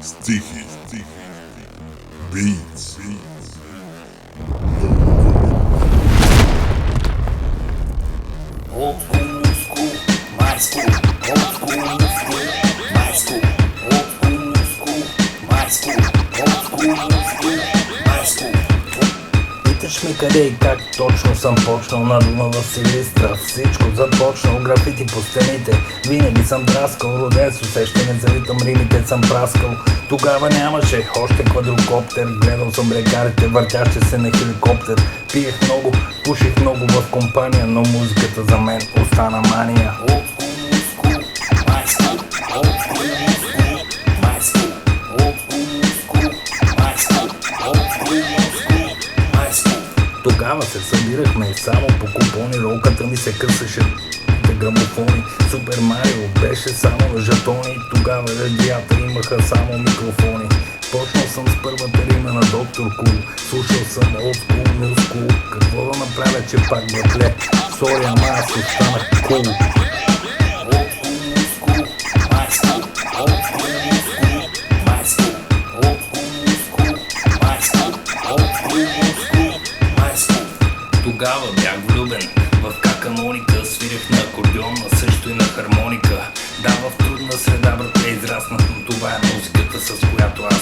Стихи, beats. Old school, new school, my school. Old school, new school, my school. Old school, new school, my school. Old school, new school, my school. Питаш ме къде и как точно съм почнал на Дунава Силистра. Всичко започнал, графити по стените. Винаги съм драскал, роден с усещане за ритъм, римите съм праскал. Тогава нямаше още квадрокоптер. Гледал съм рекарите, въртяще се на хеликоптер. Пиех много, пуших много в компания, но музиката за мен остана мания. Old school, new school, my school. Old school, new school, my school. Old school, new school, my school. Old school, new school, my school. Тогава се събирахме само по купони, ролката ми се късаше грамофони. Супер Марио беше само на жетони. Тогава радиата имаха само микрофони. Почнал съм с първата рима на Доктор Кул. Слушал съм Old School, New School. Какво да направя, че пак братле? Сори, ама аз останах кул. Old school, new school, my school. Old school, new school, my school. Old school, new school, my school. Old school, new school, my school. Тогава бях влюбен в кака Моника. Свирях на акордеон, а също и на хармоника. Да, в трудна среда, братле, израснах, но това е музиката, с която аз